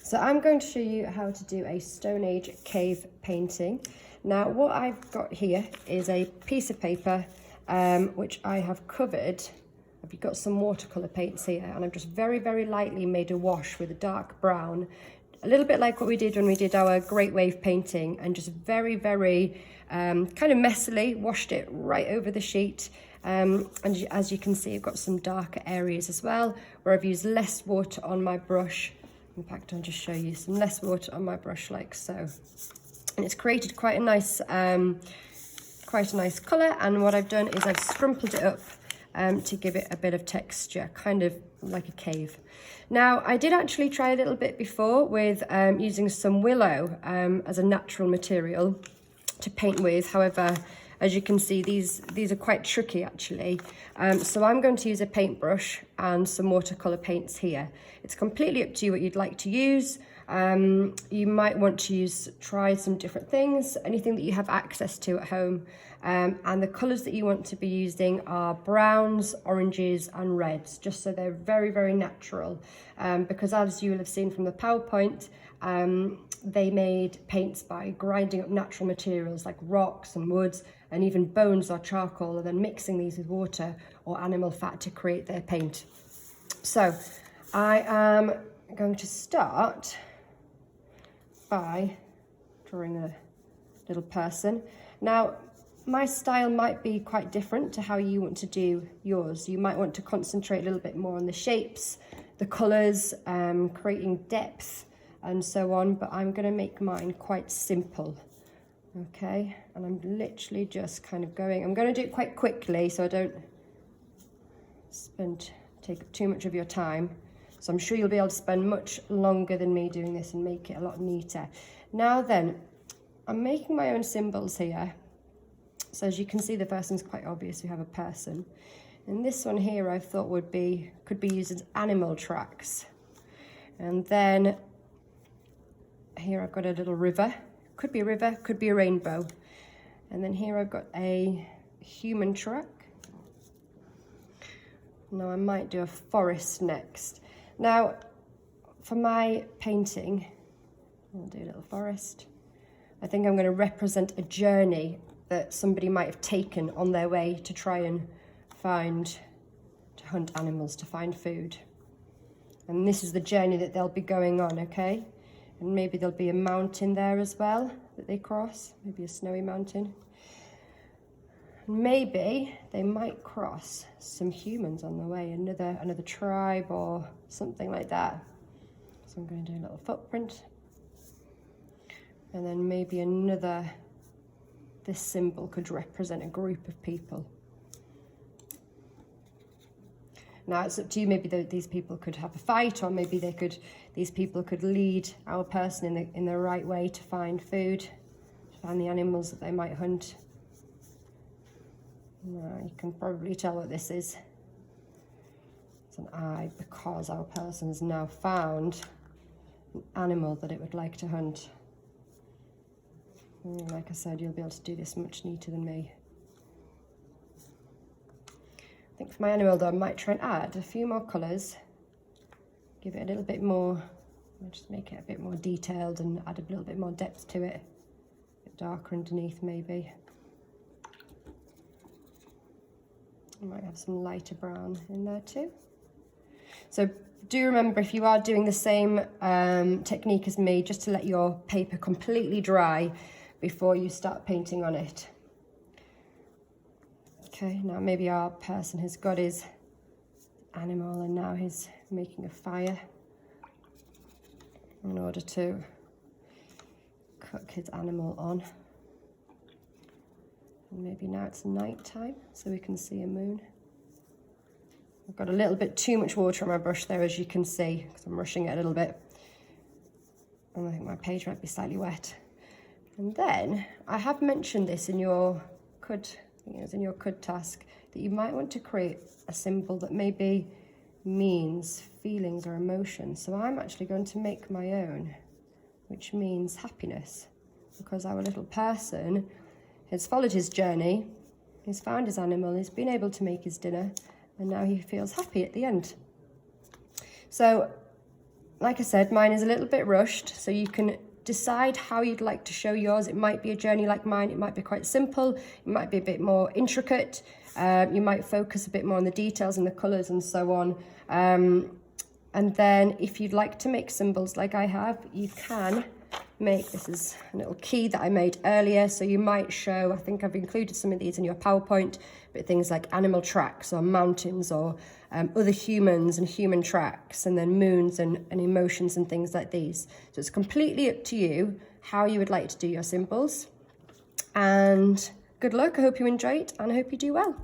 So I'm going to show you how to do a Stone Age cave painting. Now what I've got here is a piece of paper which I have covered. I've got some watercolour paints here, and I've just very, very lightly made a wash with a dark brown, a little bit like what we did when we did our Great Wave painting, and just very, very kind of messily washed it right over the sheet. And as you can see, I've got some darker areas as well, where I've used less water on my brush. In fact, I'll just show you some less water on my brush like so. And it's created quite a nice colour, and what I've done is I've scrumpled it up to give it a bit of texture, kind of like a cave. Now, I did actually try a little bit before with using some willow as a natural material to paint with. However, as you can see, these are quite tricky actually. So I'm going to use a paintbrush and some watercolour paints here. It's completely up to you what you'd like to use. You might want to try some different things, anything that you have access to at home. And the colours that you want to be using are browns, oranges and reds, just so they're very, very natural. Because as you will have seen from the PowerPoint, they made paints by grinding up natural materials like rocks and woods and even bones or charcoal, and then mixing these with water or animal fat to create their paint. So I am going to start by drawing a little person. Now, my style might be quite different to how you want to do yours. You might want to concentrate a little bit more on the shapes, the colours, creating depth and so on, but I'm going to make mine quite simple. Okay, and I'm literally just kind of going, I'm going to do it quite quickly so I don't take up too much of your time. So I'm sure you'll be able to spend much longer than me doing this and make it a lot neater. Now then, I'm making my own symbols here. So as you can see, the first one's quite obvious. We have a person. And this one here I thought could be used as animal tracks. And then here I've got a little river. Could be a river, could be a rainbow. And then here I've got a human track. Now I might do a forest next. Now, for my painting, I'll do a little forest. I think I'm going to represent a journey that somebody might have taken on their way to try and hunt animals, to find food. And this is the journey that they'll be going on, okay? And maybe there'll be a mountain there as well that they cross, maybe a snowy mountain. Maybe they might cross some humans on the way, another tribe or something like that. So I'm going to do a little footprint. And then maybe this symbol could represent a group of people. Now it's up to you, maybe these people could have a fight, or maybe these people could lead our person in the right way to find food, to find the animals that they might hunt. Now, you can probably tell what this is. It's an eye, because our person has now found an animal that it would like to hunt. And like I said, you'll be able to do this much neater than me. I think for my animal though, I might try and add a few more colours, give it a little bit more, I'll just make it a bit more detailed and add a little bit more depth to it, a bit darker underneath maybe. I might have some lighter brown in there too. So do remember, if you are doing the same technique as me, just to let your paper completely dry before you start painting on it. Okay, now maybe our person has got his animal and now he's making a fire in order to cook his animal on. And maybe now it's night time so we can see a moon. I've got a little bit too much water on my brush there, as you can see, because I'm rushing it a little bit. And I think my page might be slightly wet. And then I have mentioned this in your CUD task, that you might want to create a symbol that maybe means feelings or emotions. So I'm actually going to make my own, which means happiness, because our little person has followed his journey, he's found his animal, he's been able to make his dinner, and now he feels happy at the end. So like I said, mine is a little bit rushed, so you can decide how you'd like to show yours. It might be a journey like mine, it might be quite simple, it might be a bit more intricate, you might focus a bit more on the details and the colours and so on. And then if you'd like to make symbols like I have, you can make, this is a little key that I made earlier, so you might show, I think I've included some of these in your PowerPoint, but things like animal tracks or mountains or other humans and human tracks, and then moons and emotions and things like these. So it's completely up to you how you would like to do your symbols. And good luck, I hope you enjoy it and I hope you do well.